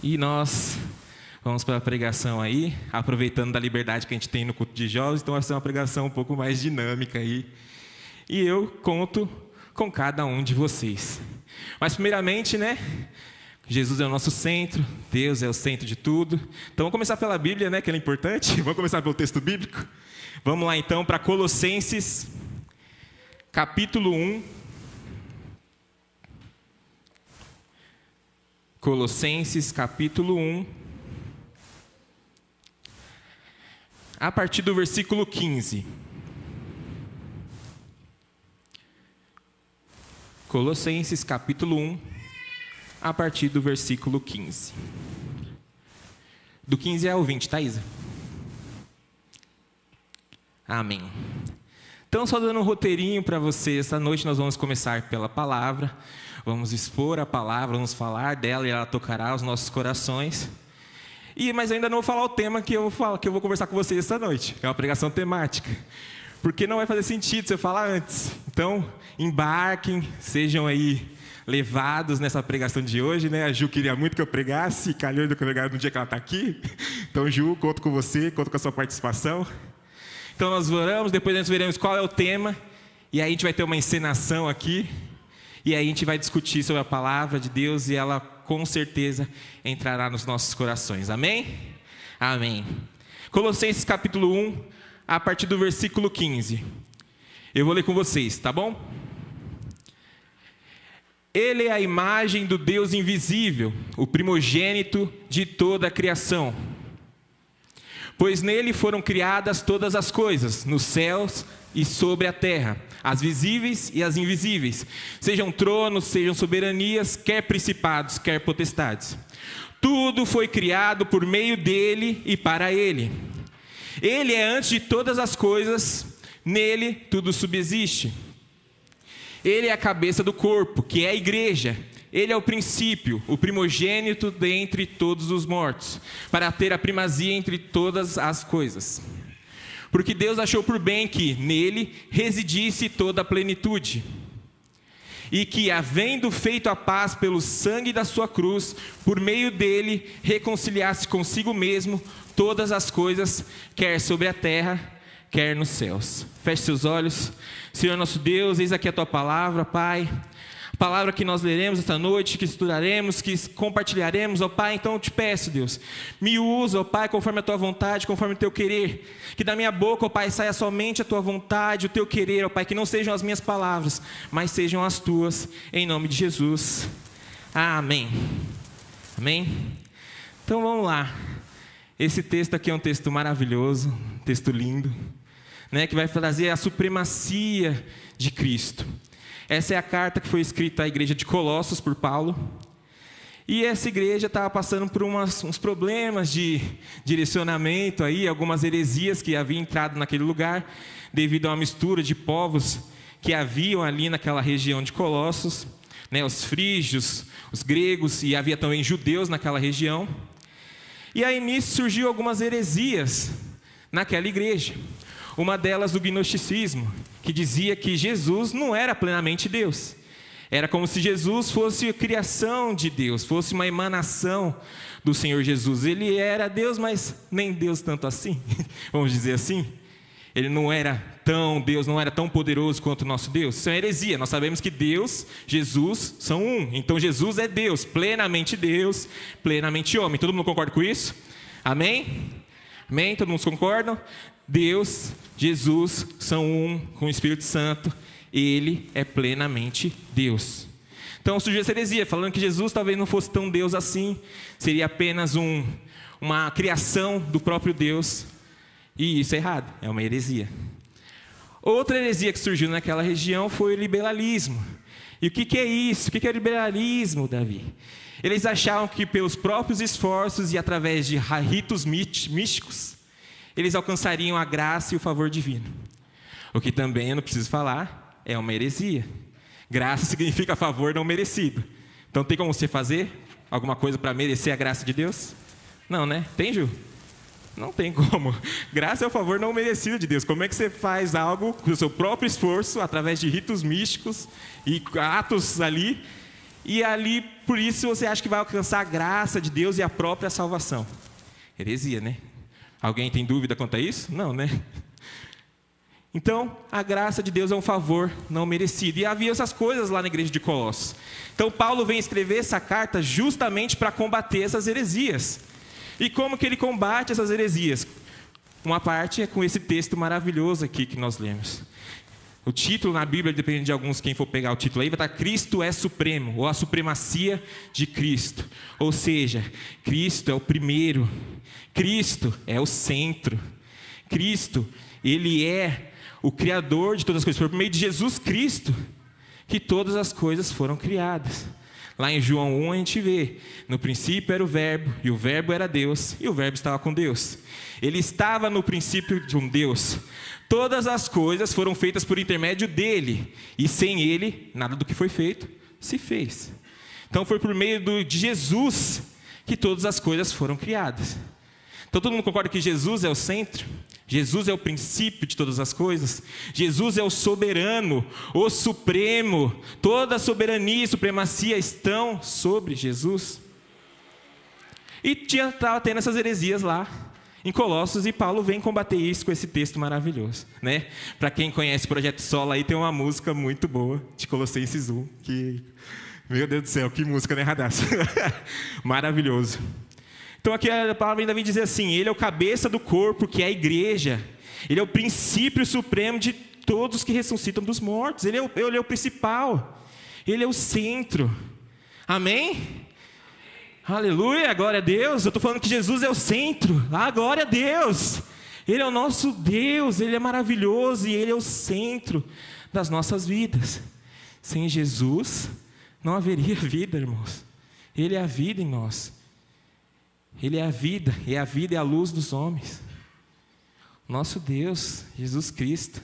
E nós vamos para a pregação aí, aproveitando da liberdade que a gente tem no culto de jovens, então vai ser uma pregação um pouco mais dinâmica aí. E eu conto com cada um de vocês. Mas primeiramente, né? Jesus é o nosso centro, Deus é o centro de tudo. Então vamos começar pela Bíblia, né? Que ela é importante. Vamos começar pelo texto bíblico. Vamos lá então para Colossenses, capítulo 1. Colossenses, capítulo 1. A partir do versículo 15. Colossenses, capítulo 1, a partir do versículo 15. Do 15 ao 20, Thaisa? Amém. Então, só dando um roteirinho para você, essa noite nós vamos começar pela palavra, vamos expor a palavra, vamos falar dela e ela tocará os nossos corações. Mas ainda não vou falar o tema que eu vou conversar com vocês essa noite, que é uma pregação temática. Porque não vai fazer sentido se eu falar antes. Então, embarquem, sejam aí levados nessa pregação de hoje, né? A Ju queria muito que eu pregasse, calhou de eu pregar no dia que ela está aqui. Então, Ju, conto com você, conto com a sua participação. Então, nós oramos, depois nós veremos qual é o tema, e aí a gente vai ter uma encenação aqui, e aí a gente vai discutir sobre a palavra de Deus, e ela, com certeza, entrará nos nossos corações. Amém? Amém. Colossenses capítulo 1, a partir do versículo 15. Eu vou ler com vocês, tá bom? Ele é a imagem do Deus invisível, o primogênito de toda a criação. Pois nele foram criadas todas as coisas, nos céus e sobre a terra, as visíveis e as invisíveis, sejam tronos, sejam soberanias, quer principados, quer potestades. Tudo foi criado por meio dele e para ele. Ele é antes de todas as coisas, nele tudo subsiste. Ele é a cabeça do corpo, que é a igreja. Ele é o princípio, o primogênito dentre todos os mortos, para ter a primazia entre todas as coisas. Porque Deus achou por bem que nele residisse toda a plenitude. E que, havendo feito a paz pelo sangue da sua cruz, por meio dele reconciliasse consigo mesmo todas as coisas, quer sobre a terra, quer nos céus. Feche seus olhos. Senhor nosso Deus, eis aqui a tua palavra, Pai. A palavra que nós leremos esta noite, que estudaremos, que compartilharemos, ó Pai. Então eu te peço, Deus, me usa, ó Pai, conforme a tua vontade, conforme o teu querer. Que da minha boca, ó Pai, saia somente a tua vontade, o teu querer, ó Pai. Que não sejam as minhas palavras, mas sejam as tuas, em nome de Jesus. Amém. Amém? Então vamos lá. Esse texto aqui é um texto maravilhoso, um texto lindo, né, que vai trazer a supremacia de Cristo. Essa é a carta que foi escrita à igreja de Colossos por Paulo. E essa igreja estava passando por uns problemas de direcionamento, aí, algumas heresias que haviam entrado naquele lugar, devido a uma mistura de povos que haviam ali naquela região de Colossos, né, os frígios, os gregos, e havia também judeus naquela região. E aí nisso surgiu algumas heresias naquela igreja. Uma delas, o gnosticismo, que dizia que Jesus não era plenamente Deus. Era como se Jesus fosse a criação de Deus, fosse uma emanação do Senhor Jesus. Ele era Deus, mas nem Deus tanto assim, vamos dizer assim. Ele não era tão Deus, não era tão poderoso quanto o nosso Deus. Isso é uma heresia. Nós sabemos que Deus, Jesus, são um. Então Jesus é Deus, plenamente homem. Todo mundo concorda com isso? Amém? Amém? Todo mundo concorda? Deus, Jesus, são um com o Espírito Santo. Ele é plenamente Deus. Então surgiu essa heresia, falando que Jesus talvez não fosse tão Deus assim. Seria apenas uma criação do próprio Deus. E isso é errado, é uma heresia. Outra heresia que surgiu naquela região foi o liberalismo. E o que é isso? O que é o liberalismo, Davi? Eles achavam que pelos próprios esforços e através de ritos místicos, eles alcançariam a graça e o favor divino. O que também, eu não preciso falar, é uma heresia. Graça significa favor não merecido. Então tem como você fazer alguma coisa para merecer a graça de Deus? Não, né? Tem, Ju? Não tem como. Graça é o favor não merecido de Deus. Como é que você faz algo com o seu próprio esforço, através de ritos místicos e atos ali, e ali, por isso, você acha que vai alcançar a graça de Deus e a própria salvação. Heresia, né? Alguém tem dúvida quanto a isso? Não, né? Então, a graça de Deus é um favor não merecido. E havia essas coisas lá na igreja de Colossos. Então, Paulo vem escrever essa carta justamente para combater essas heresias. E como que ele combate essas heresias? Uma parte é com esse texto maravilhoso aqui que nós lemos. O título na Bíblia, dependendo de alguns, quem for pegar o título aí, vai estar Cristo é Supremo, ou a supremacia de Cristo. Ou seja, Cristo é o primeiro, Cristo é o centro, Cristo, Ele é o Criador de todas as coisas. Foi por meio de Jesus Cristo que todas as coisas foram criadas. Lá em João 1 a gente vê, no princípio era o Verbo, e o Verbo era Deus, e o Verbo estava com Deus. Ele estava no princípio de um Deus. Todas as coisas foram feitas por intermédio dele, e sem ele, nada do que foi feito se fez. Então foi por meio de Jesus que todas as coisas foram criadas. Então todo mundo concorda que Jesus é o centro? Jesus é o princípio de todas as coisas. Jesus é o soberano, o supremo. Toda a soberania e supremacia estão sobre Jesus. E estava tendo essas heresias lá em Colossos, e Paulo vem combater isso com esse texto maravilhoso, né? Para quem conhece o Projeto Solo, aí tem uma música muito boa de Colossenses 1, que, meu Deus do céu, que música, né, Radassa? Maravilhoso. Então aqui a palavra ainda vem dizer assim, ele é o cabeça do corpo, que é a igreja. Ele é o princípio supremo de todos que ressuscitam dos mortos. Ele é o principal. Ele é o centro. Amém? Aleluia, glória a Deus. Eu estou falando que Jesus é o centro. Glória a Deus. Ele é o nosso Deus, Ele é maravilhoso e Ele é o centro das nossas vidas. Sem Jesus, não haveria vida, irmãos. Ele é a vida em nós. Ele é a vida, e a vida é a luz dos homens. Nosso Deus, Jesus Cristo.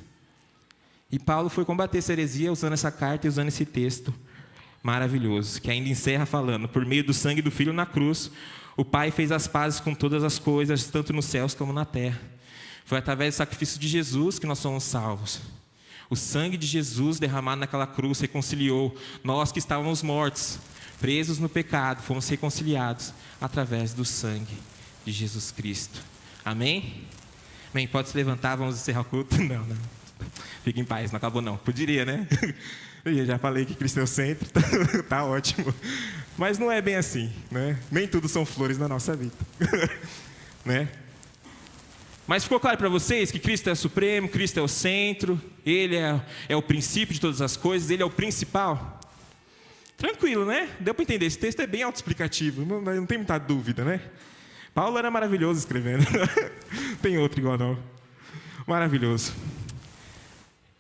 E Paulo foi combater essa heresia usando essa carta e usando esse texto maravilhoso, que ainda encerra falando, por meio do sangue do Filho na cruz, o Pai fez as pazes com todas as coisas, tanto nos céus como na terra. Foi através do sacrifício de Jesus que nós somos salvos. O sangue de Jesus derramado naquela cruz reconciliou nós que estávamos mortos, presos no pecado, fomos reconciliados através do sangue de Jesus Cristo. Amém? Amém? Pode se levantar, vamos encerrar o culto? Não. Fique em paz, não acabou não. Poderia, né? Eu já falei que Cristo é o centro, tá ótimo. Mas não é bem assim, né? Nem tudo são flores na nossa vida. Né? Mas ficou claro para vocês que Cristo é o supremo, Cristo é o centro, Ele é o princípio de todas as coisas, Ele é o principal. Tranquilo, né? Deu para entender. Esse texto é bem autoexplicativo, não tem muita dúvida, né? Paulo era maravilhoso escrevendo. Tem outro igual não. Maravilhoso.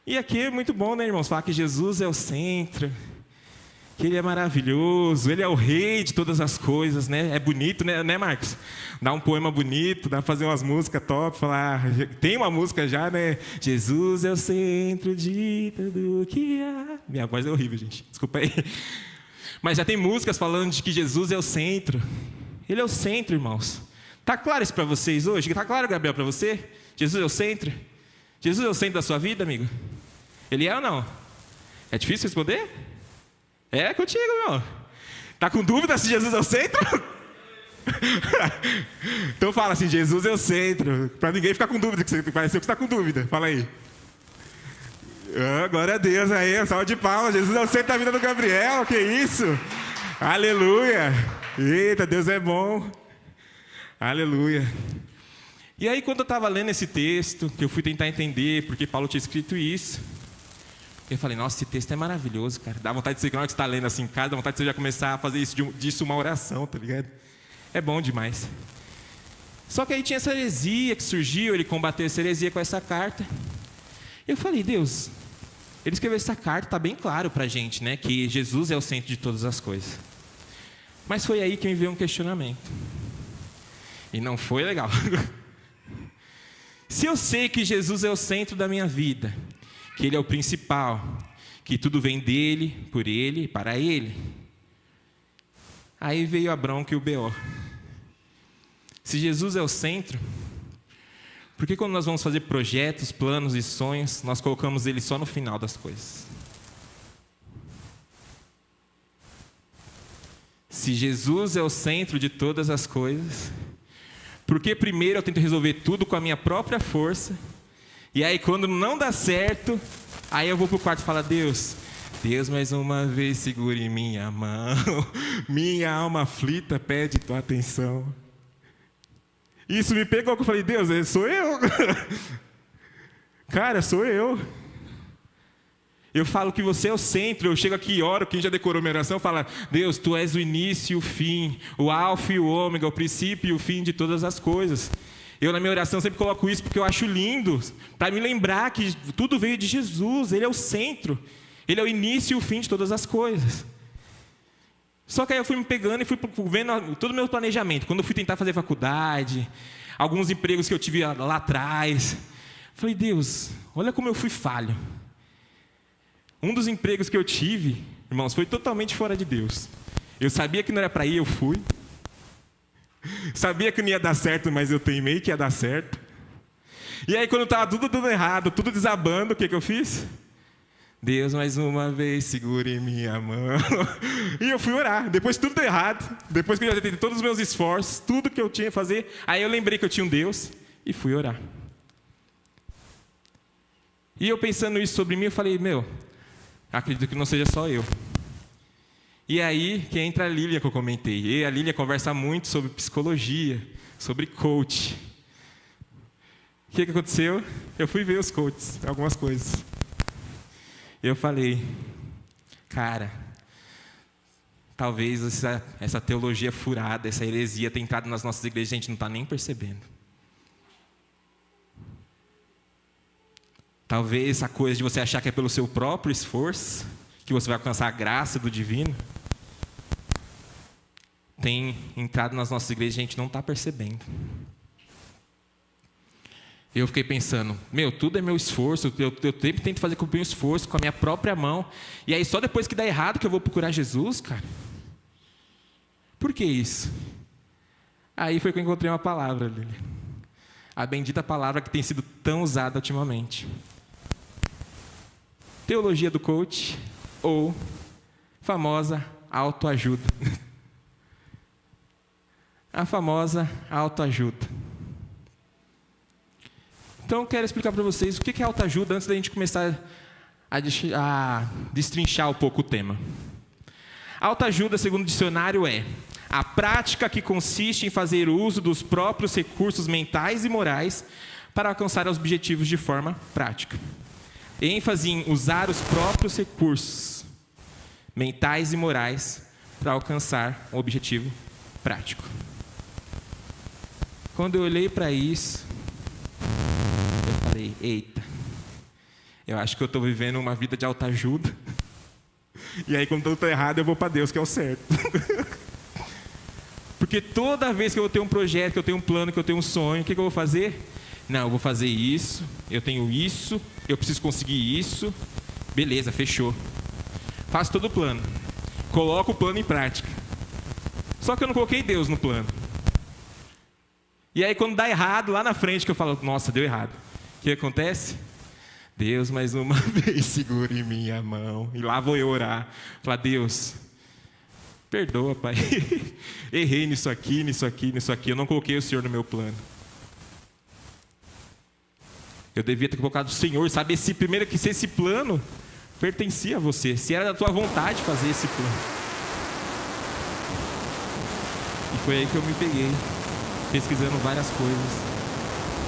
E aqui é muito bom, né, irmãos? Falar que Jesus é o centro, que Ele é maravilhoso, Ele é o rei de todas as coisas, né? É bonito, né, Marcos? Dá um poema bonito, dá para fazer umas músicas top, falar... Tem uma música já, né? Jesus é o centro de tudo que há... Minha voz é horrível, gente. Desculpa aí. Mas já tem músicas falando de que Jesus é o centro. Ele é o centro, irmãos. Tá claro isso para vocês hoje? Tá claro, Gabriel, para você? Jesus é o centro? Jesus é o centro da sua vida, amigo? Ele é ou não? É difícil responder? É contigo, meu. Tá com dúvida se Jesus é o centro? Então fala assim, Jesus é o centro. Para ninguém ficar com dúvida, que você pareceu que você está com dúvida. Fala aí. Glória a Deus aí, salve de palmas. Jesus é o centro da vida do Gabriel, que isso? Aleluia. Eita, Deus é bom. Aleluia. E aí quando eu estava lendo esse texto, que eu fui tentar entender porque Paulo tinha escrito isso, eu falei, nossa, esse texto é maravilhoso, cara. Dá vontade de você, na hora que você está lendo assim em casa, dá vontade de você já começar a fazer disso uma oração, tá ligado? É bom demais. Só que aí tinha essa heresia que surgiu, ele combateu essa heresia com essa carta. Eu falei, Deus, ele escreveu essa carta, está bem claro para a gente, né? Que Jesus é o centro de todas as coisas. Mas foi aí que me veio um questionamento. E não foi legal. Se eu sei que Jesus é o centro da minha vida, que Ele é o principal, que tudo vem dEle, por Ele e para Ele, aí veio a bronca e o BO. Se Jesus é o centro, por que quando nós vamos fazer projetos, planos e sonhos, nós colocamos Ele só no final das coisas? Se Jesus é o centro de todas as coisas, por que primeiro eu tento resolver tudo com a minha própria força? E aí quando não dá certo, aí eu vou pro quarto e falo: Deus, mais uma vez segure minha mão. Minha alma aflita pede tua atenção. Isso me pegou, que eu falei: Deus, sou eu. Cara, sou eu. Eu falo que você é o centro. Eu chego aqui e oro. Quem já decorou minha oração fala: Deus, tu és o início e o fim, o alfa e o ômega, o princípio e o fim de todas as coisas. Eu na minha oração sempre coloco isso porque eu acho lindo, para me lembrar que tudo veio de Jesus. Ele é o centro, Ele é o início e o fim de todas as coisas. Só que aí eu fui me pegando e fui vendo todo o meu planejamento. Quando eu fui tentar fazer faculdade, alguns empregos que eu tive lá atrás, falei: Deus, olha como eu fui falho. Um dos empregos que eu tive, irmãos, foi totalmente fora de Deus. Eu sabia que não era para ir, eu fui. Sabia que não ia dar certo, mas eu teimei que ia dar certo. E aí quando estava tudo dando errado, tudo desabando, o que eu fiz? Deus, mais uma vez, segure minha mão. E eu fui orar. Depois tudo deu errado. Depois que eu já tentei todos os meus esforços, tudo que eu tinha que fazer, aí eu lembrei que eu tinha um Deus e fui orar. E eu pensando isso sobre mim, eu falei: acredito que não seja só eu. E aí que entra a Lília que eu comentei. E a Lília conversa muito sobre psicologia, sobre coach. O que aconteceu? Eu fui ver os coaches, algumas coisas. Eu falei: cara, talvez essa teologia furada, essa heresia tenha entrado nas nossas igrejas e a gente não está nem percebendo. Talvez essa coisa de você achar que é pelo seu próprio esforço que você vai alcançar a graça do divino tem entrado nas nossas igrejas e a gente não está percebendo. Eu fiquei pensando: tudo é meu esforço, eu sempre tento fazer com o meu esforço, com a minha própria mão, e aí só depois que dá errado que eu vou procurar Jesus, cara? Por que isso? Aí foi que eu encontrei uma palavra, Lília. A bendita palavra que tem sido tão usada ultimamente. Teologia do coach, ou famosa autoajuda. A famosa autoajuda. Então eu quero explicar para vocês o que é autoajuda antes da gente começar a destrinchar um pouco o tema. Autoajuda, segundo o dicionário, é a prática que consiste em fazer uso dos próprios recursos mentais e morais para alcançar os objetivos de forma prática. ênfase em usar os próprios recursos mentais e morais para alcançar um objetivo prático. Quando eu olhei para isso, eu falei: eita, eu acho que eu estou vivendo uma vida de autoajuda. E aí, quando eu estou errado, eu vou para Deus, que é o certo. Porque toda vez que eu tenho um projeto, que eu tenho um plano, que eu tenho um sonho, o que eu vou fazer? Não, eu vou fazer isso, eu tenho isso, eu preciso conseguir isso. Beleza, fechou. Faço todo o plano. Coloco o plano em prática. Só que eu não coloquei Deus no plano. E aí, quando dá errado, lá na frente, que eu falo: nossa, deu errado. O que acontece? Deus, mais uma vez, segure minha mão. E lá vou eu orar. Falar: Deus, perdoa, Pai. Errei nisso aqui, nisso aqui, nisso aqui. Eu não coloquei o Senhor no meu plano. Eu devia ter colocado o Senhor, sabe? Primeiro que se esse plano pertencia a você, se era da tua vontade fazer esse plano. E foi aí que eu me peguei, pesquisando várias coisas.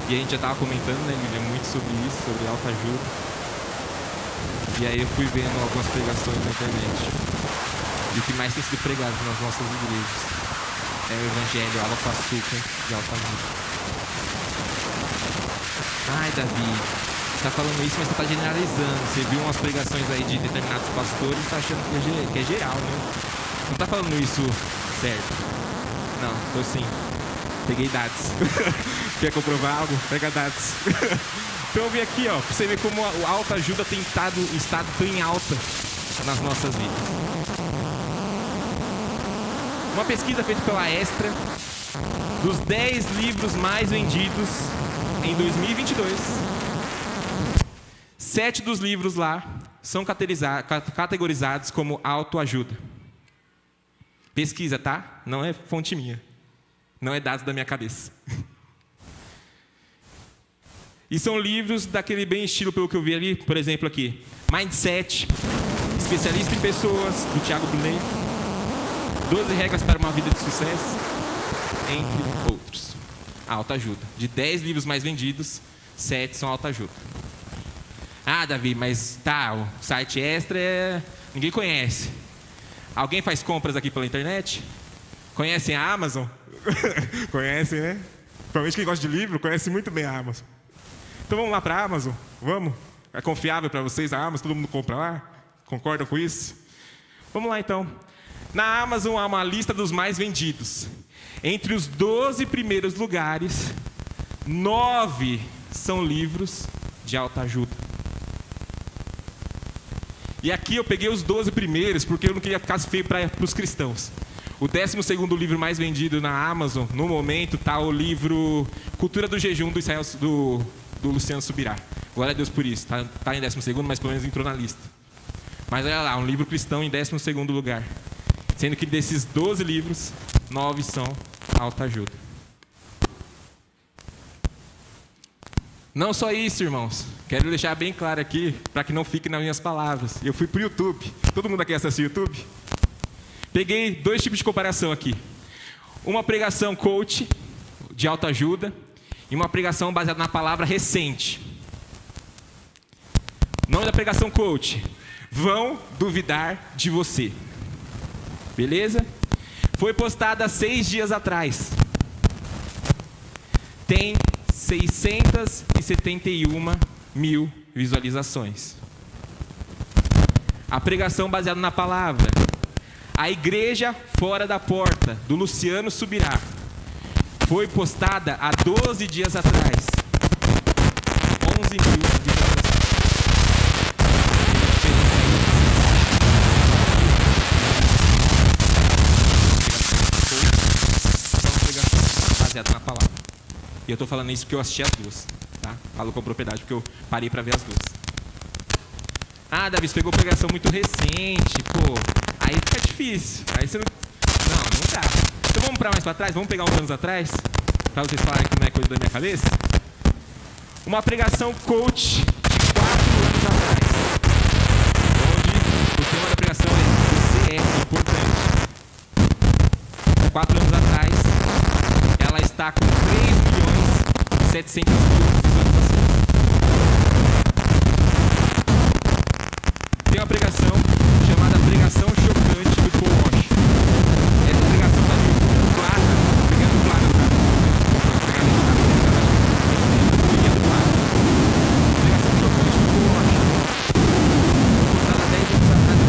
E a gente já estava comentando, né, Lília, muito sobre isso, sobre autoajuda. E aí eu fui vendo algumas pregações na internet. E o que mais tem sido pregado nas nossas igrejas é o evangelho água com açúcar de autoajuda. Ai, Davi, você está falando isso, mas você está generalizando. Você viu umas pregações aí de determinados pastores e está achando que é geral, né? Não está falando isso certo. Não, estou sim. Peguei dados. Quer comprovar algo? Pega dados. Então eu vim aqui, ó, para você ver como a autoajuda tem estado tão em alta nas nossas vidas. Uma pesquisa feita pela Extra, dos 10 livros mais vendidos em 2022, 7 dos livros lá são categorizados como autoajuda. Pesquisa, tá? Não é fonte minha. Não é dados da minha cabeça. E são livros daquele bem estilo, pelo que eu vi ali, por exemplo aqui. Mindset, Especialista em Pessoas, do Thiago Brunet. 12 regras para uma vida de sucesso, entre outros. Autoajuda. De 10 livros mais vendidos, 7 são autoajuda. Ah, Davi, mas tá, o site extra ninguém conhece. Alguém faz compras aqui pela internet? Conhecem a Amazon? Conhecem, né? Provavelmente quem gosta de livro conhece muito bem a Amazon. Então vamos lá para a Amazon? Vamos? É confiável para vocês a Amazon? Todo mundo compra lá? Concordam com isso? Vamos lá então. Na Amazon há uma lista dos mais vendidos. Entre os 12 primeiros lugares, 9 são livros de autoajuda. E aqui eu peguei os 12 primeiros porque eu não queria ficar feio para os cristãos. O 12º livro mais vendido na Amazon, no momento, está o livro Cultura do Jejum, do Luciano Subirá. Glória a Deus por isso. Está em 12º, mas pelo menos entrou na lista. Mas olha lá, um livro cristão em 12º lugar. Sendo que desses 12 livros, 9 são autoajuda. Não só isso, irmãos. Quero deixar bem claro aqui, para que não fique nas minhas palavras. Eu fui para o YouTube. Todo mundo aqui acessa o YouTube? Peguei 2 tipos de comparação aqui. Uma pregação coach, de autoajuda, e uma pregação baseada na palavra recente. O nome da pregação coach: Vão duvidar de você. Beleza? Foi postada há 6 dias atrás. Tem 671 mil visualizações. A pregação baseada na palavra: A Igreja Fora da Porta, do Luciano Subirá. Foi postada há 12 dias atrás. 11 mil visualizações. Baseada na palavra. E eu estou falando isso porque eu assisti as duas, tá? Falo com propriedade porque eu parei para ver as duas. Ah, Davi, você pegou pregação muito recente, pô. Aí fica difícil. Aí você não dá. Então vamos para mais para trás? Vamos pegar uns anos atrás? Para vocês falarem que não é coisa da minha cabeça? Uma pregação coach de 4 anos atrás. Onde o tema da pregação é: Você é importante. 4 anos atrás, ela está com 3.700.000 visualizações. Tem uma pregação chamada Pregação Chocante do Paul Walsh. Essa pregação está de plata, pegando plata, cara. Pregação Chocante do Paul Walsh. Postada há 10 anos atrás.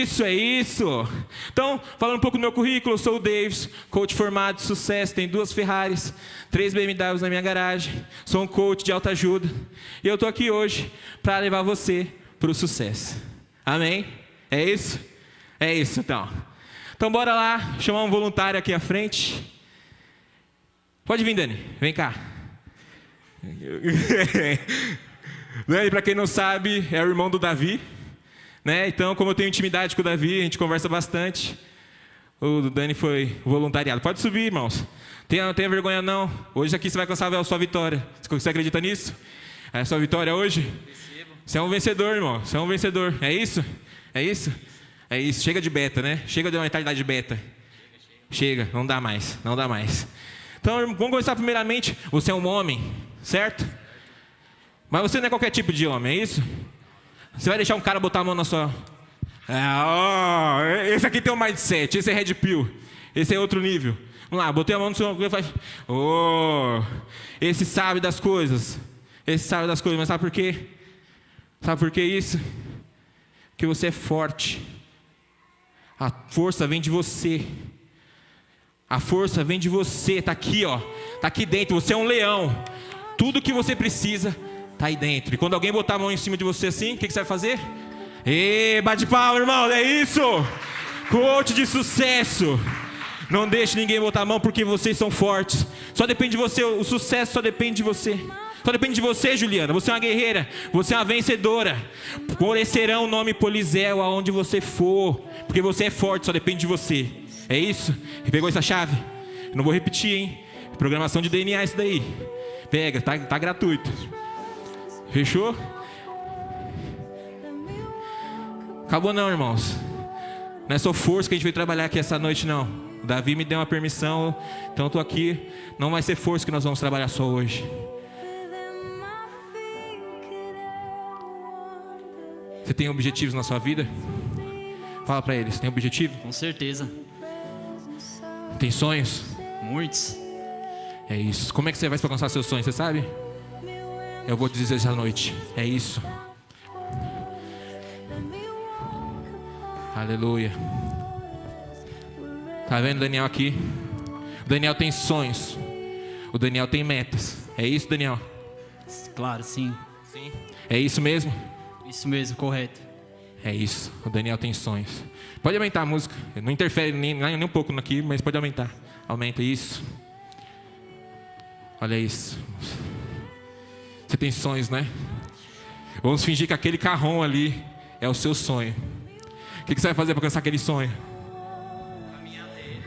isso, é isso. Então, falando um pouco do meu currículo, eu sou o Davis, coach formado de sucesso, tenho 2 Ferraris, 3 BMWs na minha garagem, sou um coach de autoajuda. E eu estou aqui hoje para levar você para o sucesso. Amém? É isso? É isso, então. Então, bora lá, chamar um voluntário aqui à frente. Pode vir, Dani, vem cá. Dani, para quem não sabe, é o irmão do Davi. Né? Então, como eu tenho intimidade com o Davi, a gente conversa bastante. O Dani foi voluntariado. Pode subir, irmãos. Não tenha vergonha, não. Hoje aqui você vai alcançar a sua vitória. Você acredita nisso? É a sua vitória hoje? Você é um vencedor, irmão. Você é um vencedor. É isso? É isso? É isso. Chega de beta, né? Chega de uma mentalidade de beta. Chega. Não dá mais. Não dá mais. Então, vamos começar primeiramente. Você é um homem, certo? Mas você não é qualquer tipo de homem, é isso? Você vai deixar um cara botar a mão na sua... esse aqui tem um mindset, esse é Red Pill, esse é outro nível. Vamos lá, botei a mão no seu... esse sabe das coisas. Esse sabe das coisas, mas sabe por quê? Sabe por que isso? Porque você é forte. A força vem de você. A força vem de você, está aqui, ó. Está aqui dentro, você é um leão. Tudo que você precisa... está aí dentro. E quando alguém botar a mão em cima de você assim, o que você vai fazer? Bate palma, irmão, é isso! Coach de sucesso. Não deixe ninguém botar a mão porque vocês são fortes. Só depende de você, o sucesso só depende de você. Só depende de você, Juliana. Você é uma guerreira, você é uma vencedora. Florescerá o nome Polizel aonde você for. Porque você é forte, só depende de você. É isso? Pegou essa chave? Não vou repetir, hein? Programação de DNA isso daí. Pega, tá gratuito. Fechou? Acabou não, irmãos. Não é só força que a gente veio trabalhar aqui essa noite, não. O Davi me deu uma permissão, então eu tô aqui. Não vai ser força que nós vamos trabalhar só hoje. Você tem objetivos na sua vida? Fala pra eles, tem objetivo? Com certeza. Tem sonhos? Muitos. É isso. Como é que você vai alcançar seus sonhos, você sabe? Eu vou te dizer essa noite. É isso. Aleluia. Tá vendo o Daniel aqui? O Daniel tem sonhos. O Daniel tem metas. É isso, Daniel? Claro, sim. Sim. É isso mesmo? Isso mesmo, correto. É isso. O Daniel tem sonhos. Pode aumentar a música. Não interfere nem um pouco aqui, mas pode aumentar. Aumenta isso. Olha isso. Você tem sonhos, né? Vamos fingir que aquele carrão ali é o seu sonho. O que você vai fazer para alcançar aquele sonho? Caminhar até ele.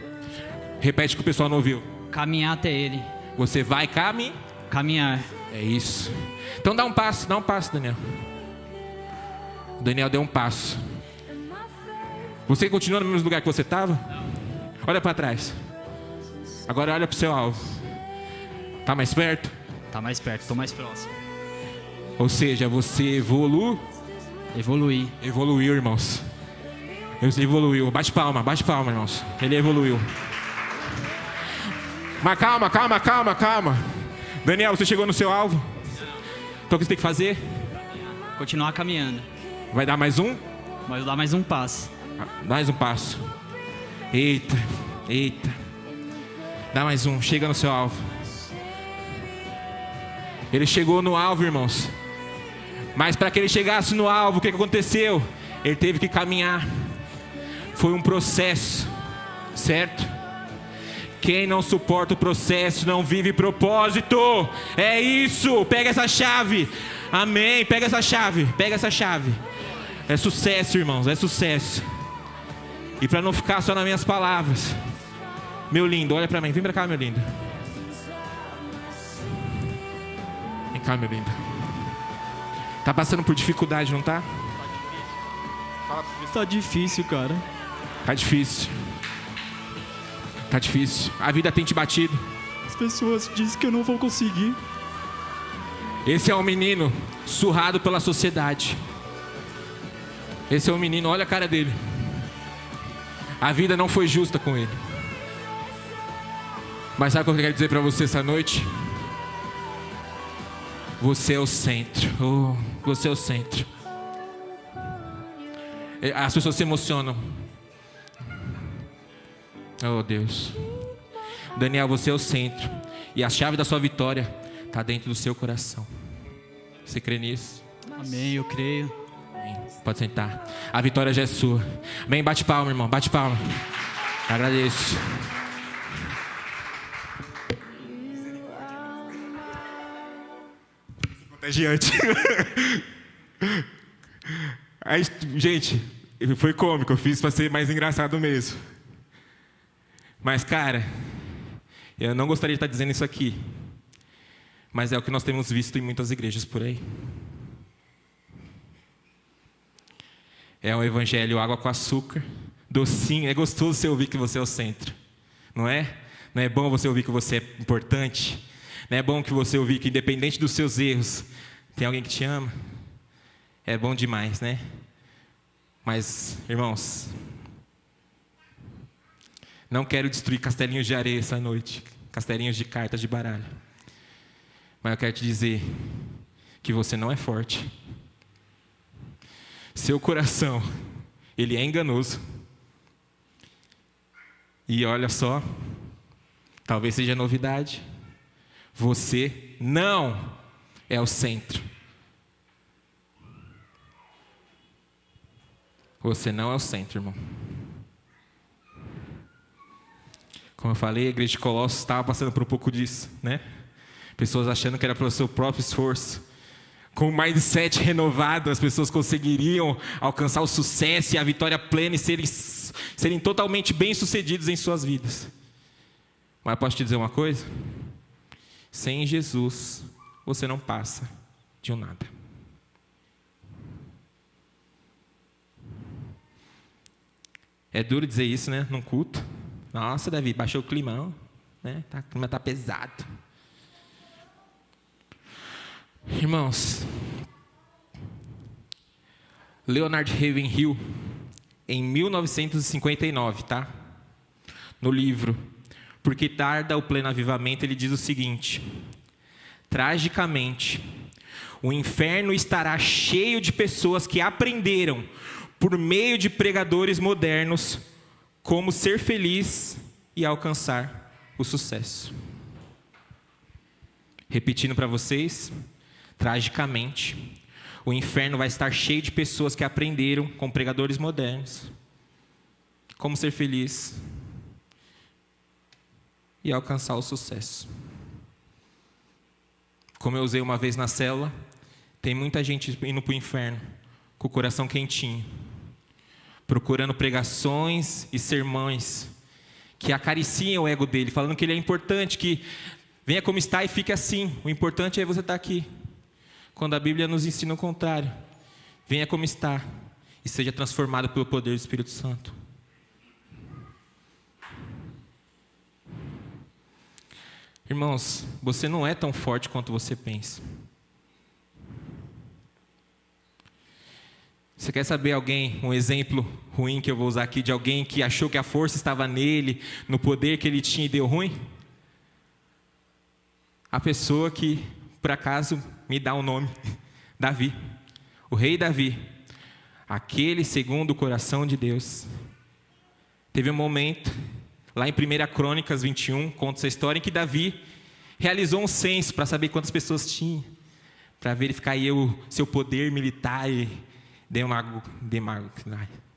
Repete que o pessoal não ouviu. Caminhar até ele. Você vai caminhar. É isso. Então dá um passo, Daniel. O Daniel deu um passo. Você continua no mesmo lugar que você estava? Não. Olha para trás. Agora olha para o seu alvo. Tá mais perto? Tá mais perto, tô mais próximo. Ou seja, você evoluiu, irmãos. Você evoluiu. Bate palma, irmãos. Ele evoluiu. Mas calma. Daniel, você chegou no seu alvo? Então o que você tem que fazer? Continuar caminhando. Vai dar mais um? Vai dar mais um passo. Mais um passo. Eita. Dá mais um, chega no seu alvo. Ele chegou no alvo, irmãos. Mas para que ele chegasse no alvo, o que aconteceu? Ele teve que caminhar. Foi um processo, certo? Quem não suporta o processo não vive propósito. É isso, pega essa chave. Amém, pega essa chave. É sucesso, irmãos, é sucesso. E para não ficar só nas minhas palavras, meu lindo, olha para mim, vem para cá, meu lindo. Vem cá, meu lindo. Tá passando por dificuldade, não tá? Tá difícil, cara. Tá difícil. A vida tem te batido. As pessoas dizem que eu não vou conseguir. Esse é um menino surrado pela sociedade. Esse é um menino, olha a cara dele. A vida não foi justa com ele. Mas sabe o que eu quero dizer pra você essa noite? Você é o centro. Você é o centro. As pessoas se emocionam. Oh, Deus. Daniel, você é o centro. E a chave da sua vitória está dentro do seu coração. Você crê nisso? Amém, eu creio. Amém. Pode sentar. A vitória já é sua. Bem, bate palma, irmão. Bate palma. Agradeço. Contagiante. Aí, gente, foi cômico. Eu fiz para ser mais engraçado mesmo. Mas, cara, eu não gostaria de estar dizendo isso aqui. Mas é o que nós temos visto em muitas igrejas por aí. É um evangelho água com açúcar, docinho. É gostoso você ouvir que você é o centro, não é? Não é bom você ouvir que você é importante? Não é bom que você ouvir que, independente dos seus erros, tem alguém que te ama? É bom demais, né? Mas, irmãos, não quero destruir castelinhos de areia essa noite, castelinhos de cartas de baralho. Mas eu quero te dizer que você não é forte. Seu coração, ele é enganoso. E olha só, talvez seja novidade. Você não é o centro. Você não é o centro, irmão. Como eu falei, a igreja de Colossos estava passando por um pouco disso, né? Pessoas achando que era pelo seu próprio esforço. Com o mindset renovado, as pessoas conseguiriam alcançar o sucesso e a vitória plena e serem totalmente bem-sucedidos em suas vidas. Mas posso te dizer uma coisa? Sem Jesus, você não passa de um nada. É duro dizer isso, né? Num culto. Nossa, Davi, baixou o climão, né? O clima está pesado. Irmãos, Leonard Ravenhill, em 1959, tá? No livro Porque Tarda o Pleno Avivamento, ele diz o seguinte: tragicamente, o inferno estará cheio de pessoas que aprenderam, por meio de pregadores modernos, como ser feliz e alcançar o sucesso. Repetindo para vocês, tragicamente, o inferno vai estar cheio de pessoas que aprenderam com pregadores modernos como ser feliz e alcançar o sucesso. Como eu usei uma vez na célula, tem muita gente indo para o inferno com o coração quentinho, procurando pregações e sermões que acariciam o ego dele, falando que ele é importante, que venha como está e fique assim. O importante é você estar aqui. Quando a Bíblia nos ensina o contrário. Venha como está e seja transformado pelo poder do Espírito Santo. Irmãos, você não é tão forte quanto você pensa. Você quer saber um exemplo ruim que eu vou usar aqui, de alguém que achou que a força estava nele, no poder que ele tinha e deu ruim? A pessoa que, por acaso, me dá o nome, Davi. O rei Davi, aquele segundo o coração de Deus. Teve um momento, lá em 1 Crônicas 21, conta essa história, em que Davi realizou um censo para saber quantas pessoas tinha, para verificar aí o seu poder militar e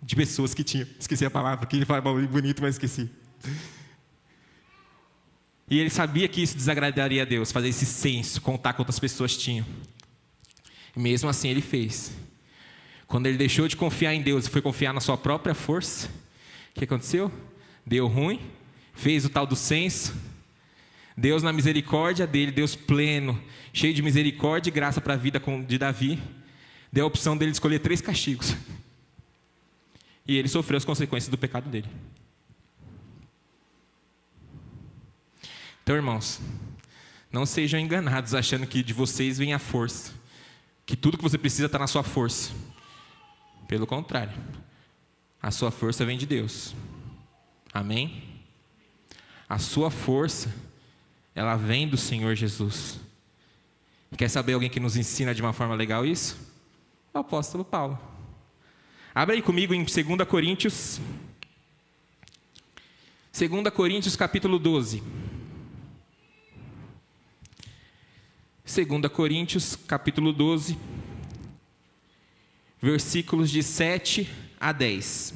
de pessoas que tinha. Esqueci a palavra, que ele fala bonito, mas esqueci. E ele sabia que isso desagradaria a Deus, fazer esse censo, contar quantas pessoas tinham. E mesmo assim ele fez. Quando ele deixou de confiar em Deus e foi confiar na sua própria força, o que aconteceu? Deu ruim, fez o tal do censo. Deus, na misericórdia dele, Deus pleno, cheio de misericórdia e graça para a vida de Davi, deu a opção dele de escolher 3 castigos. E ele sofreu as consequências do pecado dele. Então, irmãos, não sejam enganados achando que de vocês vem a força, que tudo que você precisa está na sua força. Pelo contrário, a sua força vem de Deus. Amém? A sua força, ela vem do Senhor Jesus. Quer saber alguém que nos ensina de uma forma legal isso? O apóstolo Paulo. Abra aí comigo em 2 Coríntios. 2 Coríntios capítulo 12. 2 Coríntios capítulo 12, versículos de 7 a 10.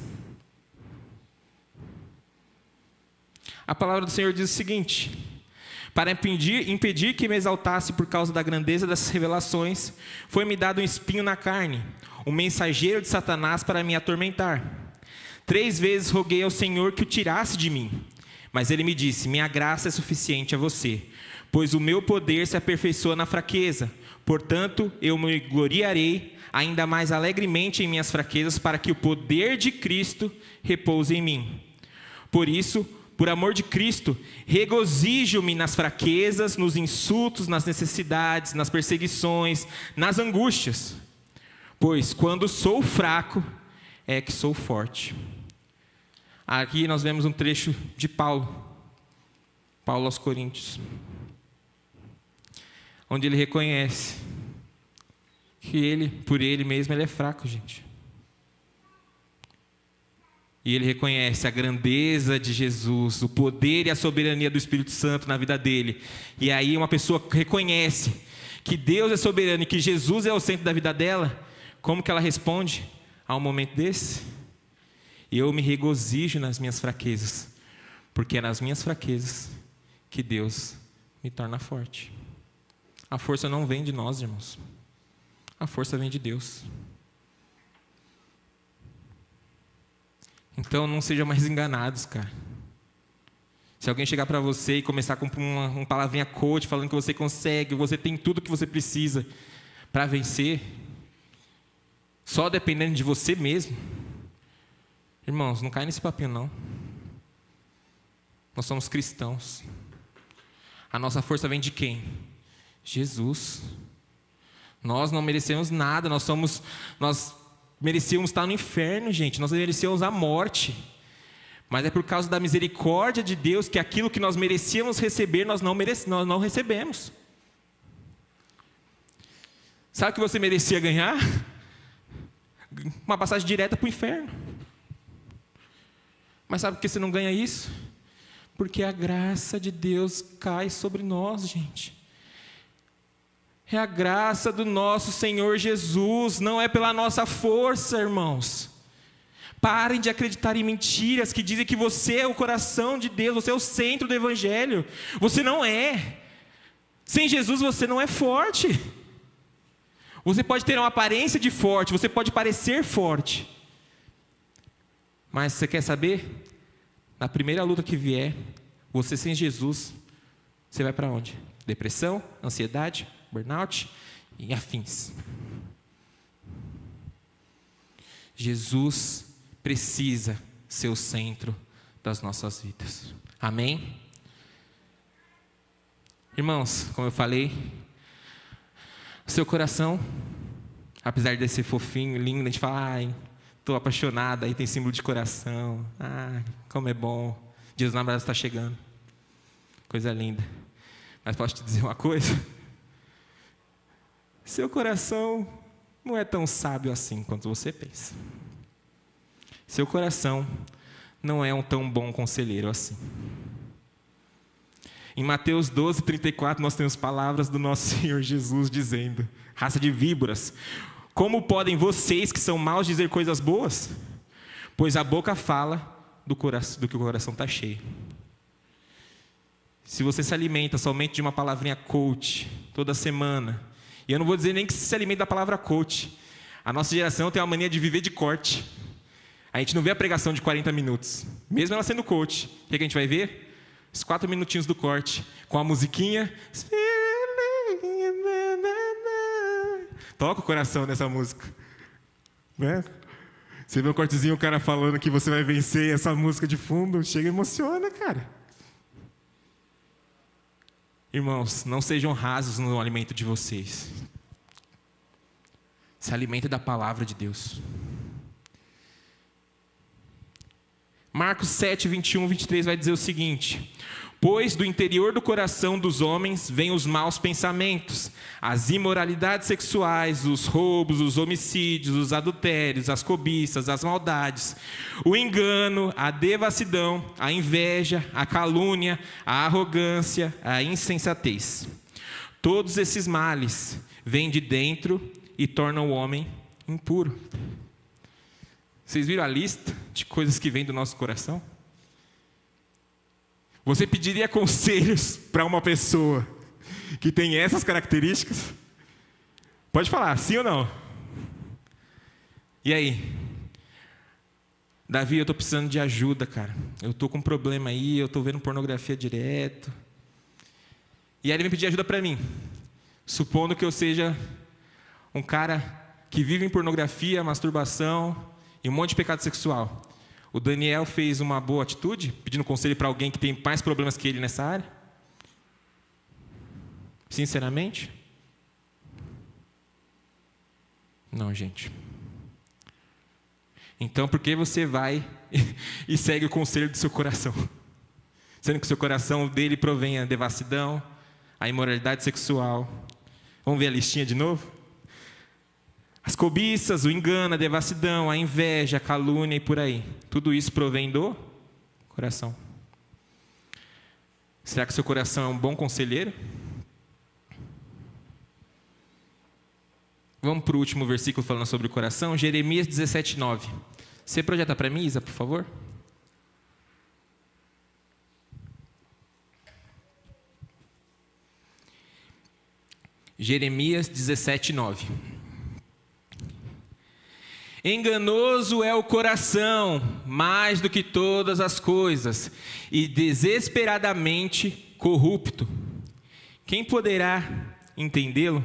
A palavra do Senhor diz o seguinte: para impedir que me exaltasse por causa da grandeza dessas revelações, foi-me dado um espinho na carne, um mensageiro de Satanás para me atormentar. 3 vezes roguei ao Senhor que o tirasse de mim, mas ele me disse: minha graça é suficiente a você, pois o meu poder se aperfeiçoa na fraqueza. Portanto, eu me gloriarei ainda mais alegremente em minhas fraquezas, para que o poder de Cristo repouse em mim. Por isso, por amor de Cristo, regozijo-me nas fraquezas, nos insultos, nas necessidades, nas perseguições, nas angústias. Pois quando sou fraco, é que sou forte. Aqui nós vemos um trecho de Paulo aos Coríntios, onde ele reconhece que ele, por ele mesmo, ele é fraco, gente. E ele reconhece a grandeza de Jesus, o poder e a soberania do Espírito Santo na vida dele. E aí uma pessoa reconhece que Deus é soberano e que Jesus é o centro da vida dela. Como que ela responde a um momento desse? Eu me regozijo nas minhas fraquezas, porque é nas minhas fraquezas que Deus me torna forte. A força não vem de nós, irmãos. A força vem de Deus. Então não sejam mais enganados, cara. Se alguém chegar para você e começar com uma palavrinha coach, falando que você consegue, você tem tudo que você precisa para vencer, só dependendo de você mesmo, irmãos, não cai nesse papinho não. Nós somos cristãos. A nossa força vem de quem? Jesus. Nós não merecemos nada, nós merecíamos estar no inferno, gente. Nós merecíamos a morte. Mas é por causa da misericórdia de Deus que aquilo que nós merecíamos receber, nós não recebemos. Sabe o que você merecia ganhar? Uma passagem direta para o inferno. Mas sabe por que você não ganha isso? Porque a graça de Deus cai sobre nós, gente. É a graça do nosso Senhor Jesus, não é pela nossa força, irmãos. Parem de acreditar em mentiras que dizem que você é o coração de Deus, você é o centro do Evangelho. Você não é. Sem Jesus você não é forte. Você pode ter uma aparência de forte, você pode parecer forte. Mas você quer saber? Na primeira luta que vier, você sem Jesus, você vai para onde? Depressão, ansiedade, burnout e afins. Jesus precisa ser o centro das nossas vidas. Amém? Irmãos, como eu falei, o seu coração, apesar de ser fofinho, lindo, a gente fala, ai, estou apaixonada, aí tem símbolo de coração, como é bom, Dia dos Namorados está chegando, coisa linda. Mas posso te dizer uma coisa? Seu coração não é tão sábio assim quanto você pensa. Seu coração não é um tão bom conselheiro assim. Em Mateus 12, 34, nós temos palavras do nosso Senhor Jesus dizendo: raça de víboras, como podem vocês que são maus dizer coisas boas? Pois a boca fala do que o coração está cheio. Se você se alimenta somente de uma palavrinha coach toda semana, e eu não vou dizer nem que se alimenta da palavra coach, a nossa geração tem uma mania de viver de corte. A gente não vê a pregação de 40 minutos, mesmo ela sendo coach. O que a gente vai ver? Os 4 minutinhos do corte, com a musiquinha. Toca o coração nessa música, né? Você vê um cortezinho, o cara falando que você vai vencer, essa música de fundo, chega e emociona, cara. Irmãos, não sejam rasos no alimento de vocês. Se alimente da palavra de Deus. Marcos 7, 21, 23 vai dizer o seguinte: Pois do interior do coração dos homens vêm os maus pensamentos, as imoralidades sexuais, os roubos, os homicídios, os adultérios, as cobiças, as maldades, o engano, a devassidão, a inveja, a calúnia, a arrogância, a insensatez. Todos esses males vêm de dentro e tornam o homem impuro. Vocês viram a lista de coisas que vêm do nosso coração? Você pediria conselhos para uma pessoa que tem essas características? Pode falar, sim ou não? E aí? Davi, eu estou precisando de ajuda, cara. Eu estou com um problema aí, eu estou vendo pornografia direto. E aí ele vem pedir ajuda para mim. Supondo que eu seja um cara que vive em pornografia, masturbação e um monte de pecado sexual. O Daniel fez uma boa atitude, pedindo conselho para alguém que tem mais problemas que ele nessa área? Sinceramente? Não, gente. Então, por que você vai e segue o conselho do seu coração? Sendo que o seu coração dele provém a devassidão, a imoralidade sexual. Vamos ver a listinha de novo? As cobiças, o engano, a devassidão, a inveja, a calúnia e por aí. Tudo isso provém do coração. Será que o seu coração é um bom conselheiro? Vamos para o último versículo falando sobre o coração, Jeremias 17:9. Você projeta para mim, Isa, por favor? Jeremias 17:9. Enganoso é o coração, mais do que todas as coisas, e desesperadamente corrupto. Quem poderá entendê-lo?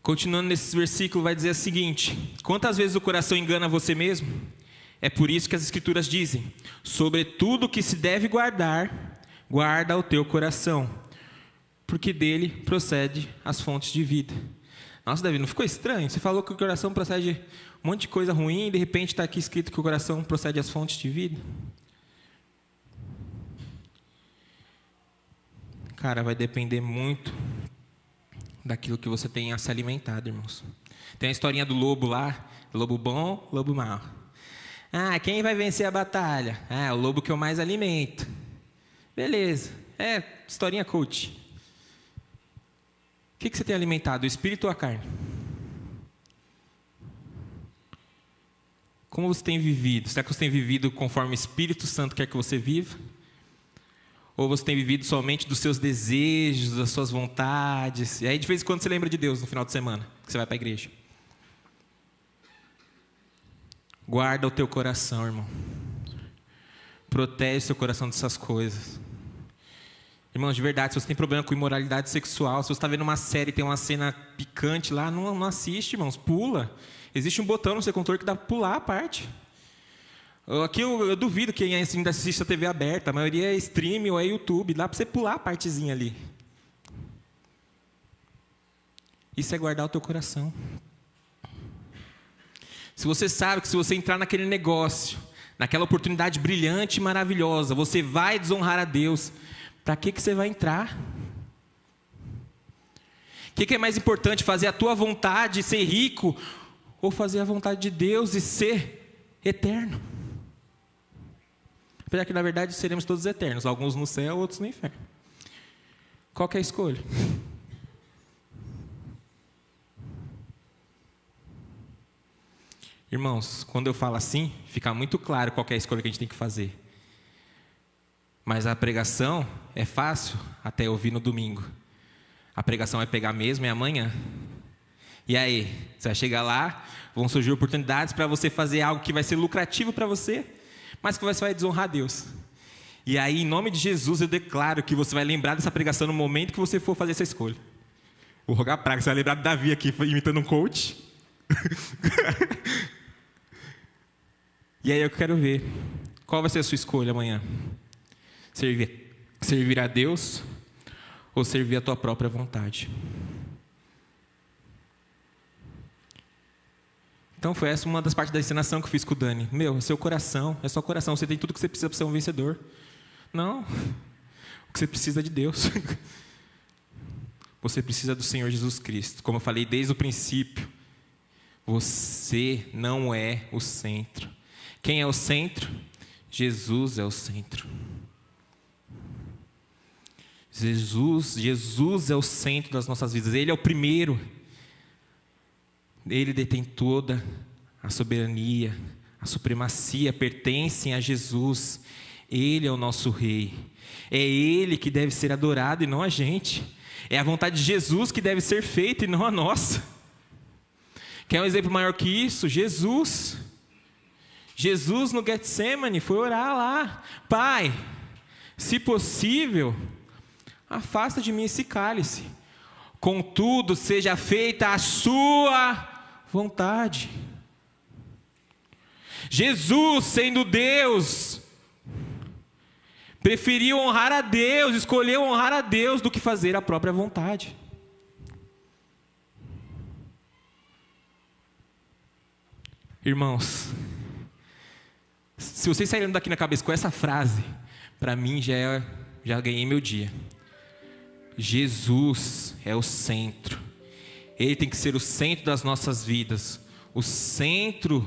Continuando nesse versículo, vai dizer o seguinte: quantas vezes o coração engana você mesmo? É por isso que as Escrituras dizem: sobre tudo que se deve guardar, guarda o teu coração, porque dele procede as fontes de vida. Nossa, Davi, não ficou estranho? Você falou que o coração procede um monte de coisa ruim e de repente está aqui escrito que o coração procede as fontes de vida? Cara, vai depender muito daquilo que você tem a se alimentado, irmãos. Tem a historinha do lobo lá, lobo bom, lobo mau. Ah, quem vai vencer a batalha? Ah, o lobo que eu mais alimento. Beleza, historinha coach. O que você tem alimentado, o espírito ou a carne? Como você tem vivido? Será que você tem vivido conforme o Espírito Santo quer que você viva? Ou você tem vivido somente dos seus desejos, das suas vontades? E aí de vez em quando você lembra de Deus no final de semana, que você vai para a igreja. Guarda o teu coração, irmão. Protege o seu coração dessas coisas. Irmãos, de verdade, se você tem problema com imoralidade sexual, se você está vendo uma série e tem uma cena picante lá, não assiste, irmãos, pula. Existe um botão no seu controle que dá para pular a parte. Aqui eu duvido quem ainda assiste a TV aberta, a maioria é stream ou é YouTube, dá para você pular a partezinha ali. Isso é guardar o teu coração. Se você sabe que se você entrar naquele negócio, naquela oportunidade brilhante e maravilhosa, você vai desonrar a Deus, para que você vai entrar? O que é mais importante, fazer a tua vontade e ser rico, ou fazer a vontade de Deus e ser eterno? Apesar que na verdade seremos todos eternos, alguns no céu, outros no inferno. Qual que é a escolha? Irmãos, quando eu falo assim, fica muito claro qual que é a escolha que a gente tem que fazer. Mas a pregação é fácil até ouvir no domingo. A pregação vai pegar mesmo, é amanhã. E aí, você vai chegar lá, vão surgir oportunidades para você fazer algo que vai ser lucrativo para você, mas que você vai desonrar Deus. E aí, em nome de Jesus, eu declaro que você vai lembrar dessa pregação no momento que você for fazer essa escolha. Vou rogar praga, você vai lembrar de Davi aqui, imitando um coach. E aí eu quero ver, qual vai ser a sua escolha amanhã? Servir a Deus ou servir a tua própria vontade? Então Então foi essa uma das partes da ensinação que eu fiz com o Dani. É seu coração, é só coração. Você tem tudo que você precisa para ser um vencedor. Não. O que você precisa é de Deus. Você precisa do Senhor Jesus Cristo. Como eu falei desde o princípio, você não é o centro. Quem é o centro? Jesus é o centro. Jesus é o centro das nossas vidas. Ele é o primeiro. Ele detém toda a soberania, a supremacia pertencem a Jesus. Ele é o nosso rei. É Ele que deve ser adorado e não a gente. É a vontade de Jesus que deve ser feita e não a nossa. Quer um exemplo maior que isso? Jesus no Getsemane foi orar lá. Pai, se possível, afasta de mim esse cálice. Contudo, seja feita a sua vontade. Jesus, sendo Deus, preferiu honrar a Deus, escolheu honrar a Deus do que fazer a própria vontade. Irmãos, se vocês saírem daqui na cabeça com essa frase, para mim já ganhei meu dia. Jesus é o centro. Ele tem que ser o centro das nossas vidas, o centro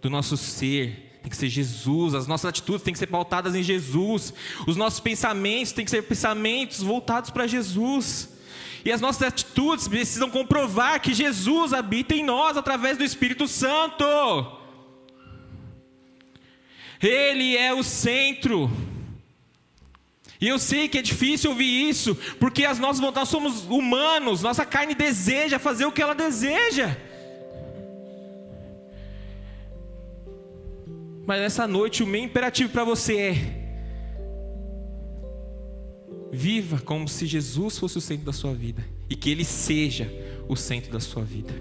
do nosso ser tem que ser Jesus. As nossas atitudes têm que ser pautadas em Jesus. Os nossos pensamentos têm que ser pensamentos voltados para Jesus. E as nossas atitudes precisam comprovar que Jesus habita em nós através do Espírito Santo. Ele é o centro. E eu sei que é difícil ouvir isso, porque as nossas vontades, somos humanos, nossa carne deseja fazer o que ela deseja. Mas nessa noite o meu imperativo para você é: viva como se Jesus fosse o centro da sua vida, e que Ele seja o centro da sua vida.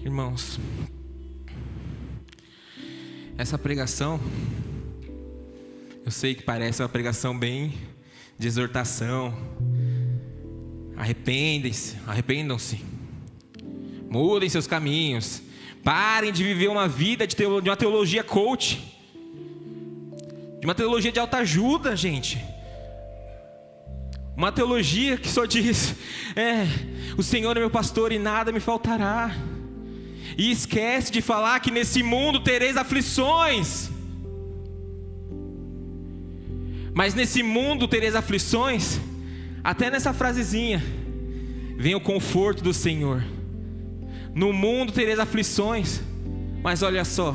Irmãos, essa pregação, eu sei que parece uma pregação bem de exortação. Arrependam-se, mudem seus caminhos, parem de viver uma vida de uma teologia coach, de uma teologia de autoajuda, gente. Uma teologia que só diz: o Senhor é meu pastor e nada me faltará. E esquece de falar que nesse mundo tereis aflições. Mas nesse mundo tereis aflições, até nessa frasezinha vem o conforto do Senhor. No mundo tereis aflições, mas olha só,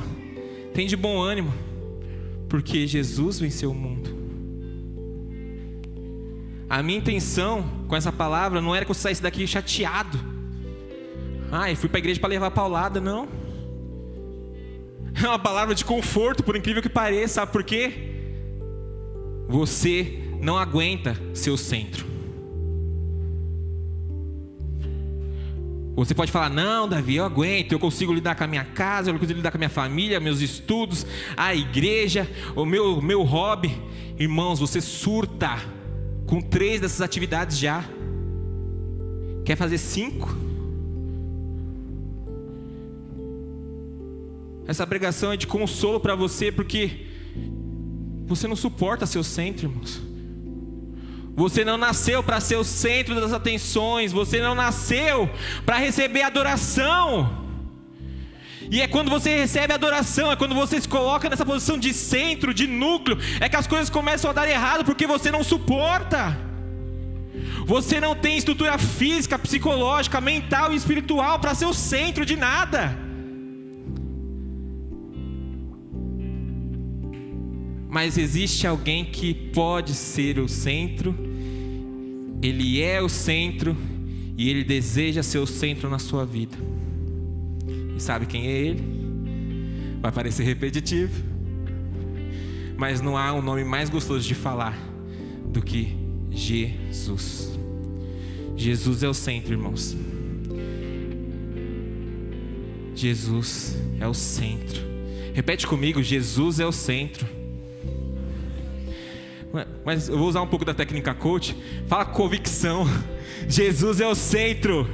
tem de bom ânimo, porque Jesus venceu o mundo. A minha intenção com essa palavra não era que eu saísse daqui chateado. Eu fui para a igreja para levar paulada, não. É uma palavra de conforto, por incrível que pareça. Sabe por quê? Você não aguenta ser o centro. Você pode falar: não, Davi, eu aguento, eu consigo lidar com a minha casa, eu consigo lidar com a minha família, meus estudos, a igreja, o meu hobby. Irmãos, você surta com 3 dessas atividades já. Quer fazer 5? Essa pregação é de consolo para você, porque você não suporta ser o centro, irmãos. Você não nasceu para ser o centro das atenções. Você não nasceu para receber adoração. E é quando você recebe adoração, é quando você se coloca nessa posição de centro, de núcleo, é que as coisas começam a dar errado, porque você não suporta. Você não tem estrutura física, psicológica, mental e espiritual para ser o centro de nada. Mas existe alguém que pode ser o centro. Ele é o centro e Ele deseja ser o centro na sua vida. E sabe quem é Ele? Vai parecer repetitivo, mas não há um nome mais gostoso de falar do que Jesus. Jesus é o centro, irmãos. Jesus é o centro. Repete comigo: Jesus é o centro. Mas eu vou usar um pouco da técnica coach. Fala com convicção: Jesus é o centro.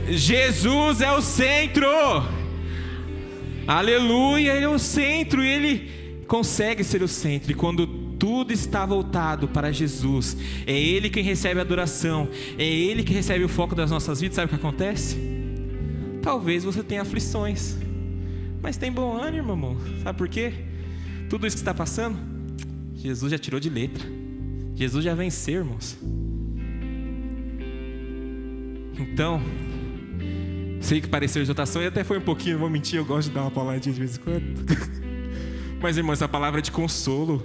Jesus é o centro. Aleluia, Ele é o centro e Ele consegue ser o centro. E quando tudo está voltado para Jesus, é Ele quem recebe a adoração, é Ele que recebe o foco das nossas vidas. Sabe o que acontece? Talvez você tenha aflições, mas tem bom ânimo, irmão. Sabe por quê? Tudo isso que está passando, Jesus já tirou de letra. Jesus já venceu, irmãos. Então, sei que pareceu exortação e até foi um pouquinho, não vou mentir, eu gosto de dar uma palavrinha de vez em quando. Mas, irmão, essa palavra é de consolo,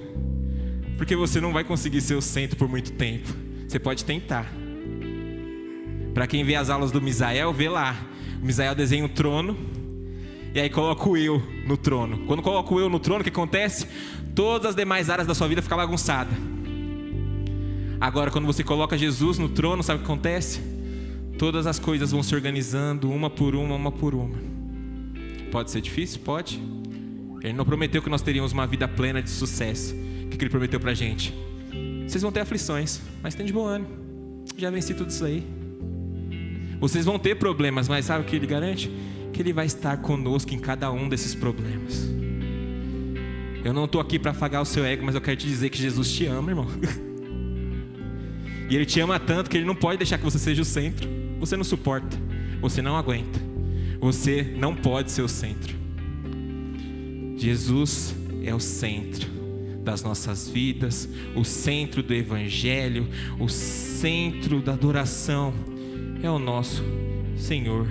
porque você não vai conseguir ser o centro por muito tempo. Você pode tentar. Para quem vê as aulas do Misael, vê lá. O Misael desenha um trono e aí coloca o eu no trono. Quando coloca o eu no trono, o que acontece? Todas as demais áreas da sua vida ficam bagunçadas. Agora, quando você coloca Jesus no trono, sabe o que acontece? Todas as coisas vão se organizando, uma por uma, uma por uma. Pode ser difícil? Pode. Ele não prometeu que nós teríamos uma vida plena de sucesso. O que Ele prometeu pra gente? Vocês vão ter aflições, mas tem de bom ânimo. Já venci tudo isso aí. Vocês vão ter problemas, mas sabe o que Ele garante? Que Ele vai estar conosco em cada um desses problemas. Eu não estou aqui para afagar o seu ego, mas eu quero te dizer que Jesus te ama, irmão. E Ele te ama tanto que Ele não pode deixar que você seja o centro. Você não suporta, você não aguenta, você não pode ser o centro. Jesus é o centro das nossas vidas, o centro do Evangelho, o centro da adoração. É o nosso Senhor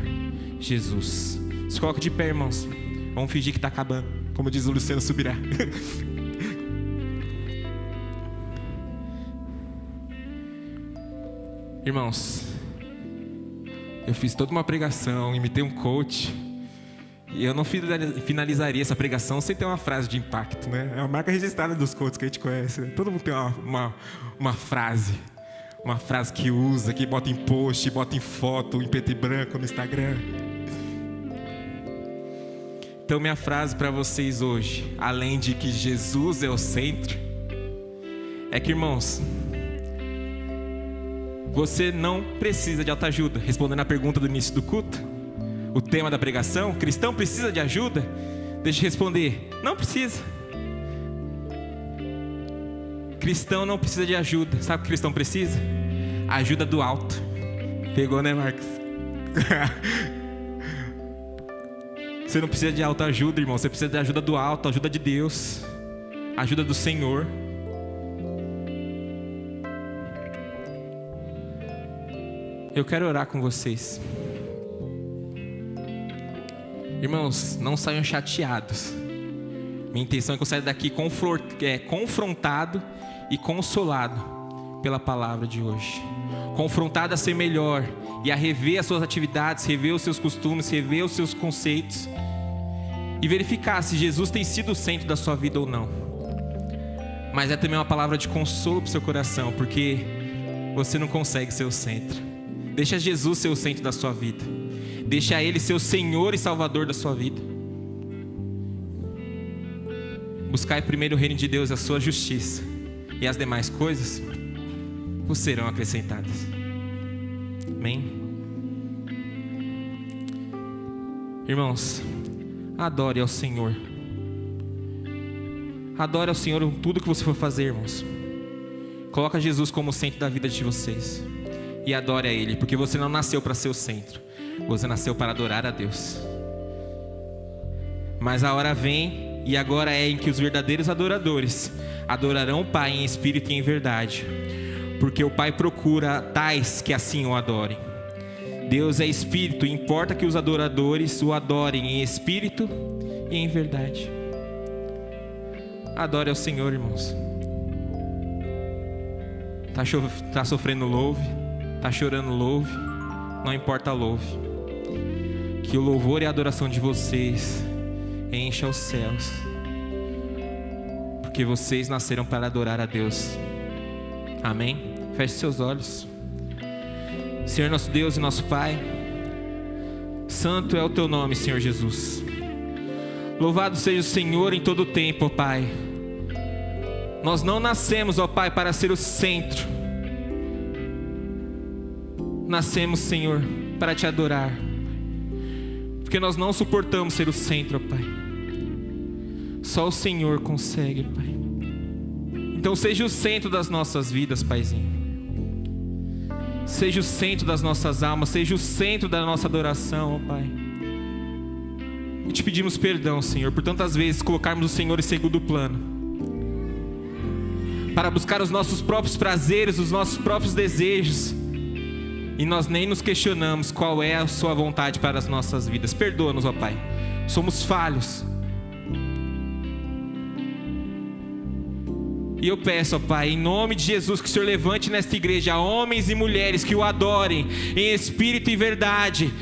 Jesus. Se coloca de pé, irmãos. Vamos fingir que está acabando, como diz o Luciano Subirá. Irmãos, eu fiz toda uma pregação, imitei um coach, e eu não finalizaria essa pregação sem ter uma frase de impacto, né? É a marca registrada dos coaches que a gente conhece, né? Todo mundo tem uma frase que usa, que bota em post, bota em foto, em preto e branco no Instagram. Então minha frase para vocês hoje, além de que Jesus é o centro, é que, irmãos, você não precisa de autoajuda. Respondendo a pergunta do início do culto, o tema da pregação, cristão precisa de ajuda? Deixa eu responder, não precisa. Cristão não precisa de ajuda. Sabe o que cristão precisa? Ajuda do alto. Pegou, né, Marcos? Você não precisa de autoajuda, irmão. Você precisa de ajuda do alto, ajuda de Deus, ajuda do Senhor. Eu quero orar com vocês. Irmãos, não saiam chateados. Minha intenção é que eu saia daqui confrontado e consolado pela palavra de hoje. Confrontado a ser melhor e a rever as suas atividades, rever os seus costumes, rever os seus conceitos e verificar se Jesus tem sido o centro da sua vida ou não. Mas é também uma palavra de consolo para o seu coração, porque você não consegue ser o centro. Deixa Jesus ser o centro da sua vida. Deixa Ele ser o Senhor e Salvador da sua vida. Buscai primeiro o reino de Deus e a sua justiça, e as demais coisas vos serão acrescentadas. Amém? Irmãos, adore ao Senhor. Adore ao Senhor em tudo que você for fazer, irmãos. Coloca Jesus como o centro da vida de vocês. E adore a Ele, porque você não nasceu para ser o centro. Você nasceu para adorar a Deus. Mas a hora vem, e agora é em que os verdadeiros adoradores adorarão o Pai em espírito e em verdade, porque o Pai procura tais que assim o adorem. Deus é espírito, e importa que os adoradores o adorem em espírito e em verdade. Adore ao Senhor, irmãos. Tá sofrendo, louve. Tá chorando, louve. Não importa, louve. Que o louvor e a adoração de vocês encha os céus, porque vocês nasceram para adorar a Deus. Amém? Feche seus olhos. Senhor nosso Deus e nosso Pai, santo é o teu nome, Senhor Jesus. Louvado seja o Senhor em todo o tempo, ó Pai. Nós não nascemos, ó Pai, para ser o centro. Nascemos, Senhor, para te adorar, porque nós não suportamos ser o centro, ó Pai. Só o Senhor consegue, Pai. Então seja o centro das nossas vidas, Paizinho. Seja o centro das nossas almas, seja o centro da nossa adoração, ó Pai. E te pedimos perdão, Senhor, por tantas vezes colocarmos o Senhor em segundo plano, para buscar os nossos próprios prazeres, os nossos próprios desejos, e nós nem nos questionamos qual é a sua vontade para as nossas vidas. Perdoa-nos, ó Pai. Somos falhos. E eu peço, ó Pai, em nome de Jesus, que o Senhor levante nesta igreja homens e mulheres que o adorem em espírito e verdade,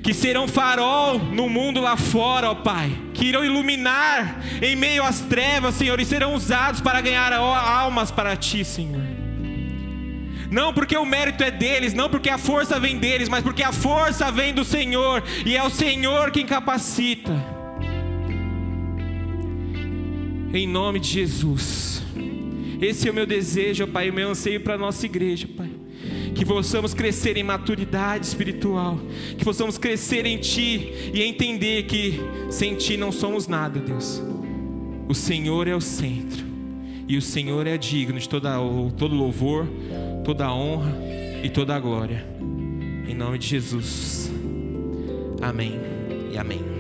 que serão farol no mundo lá fora, ó Pai, que irão iluminar em meio às trevas, Senhor, e serão usados para ganhar almas para Ti, Senhor. Não porque o mérito é deles, não porque a força vem deles, mas porque a força vem do Senhor, e é o Senhor quem capacita. Em nome de Jesus. Esse é o meu desejo, ó Pai, o meu anseio para a nossa igreja, Pai. Que possamos crescer em maturidade espiritual, que possamos crescer em Ti e entender que sem Ti não somos nada, Deus. O Senhor é o centro, e o Senhor é digno de todo louvor, toda honra e toda glória. Em nome de Jesus. Amém e amém.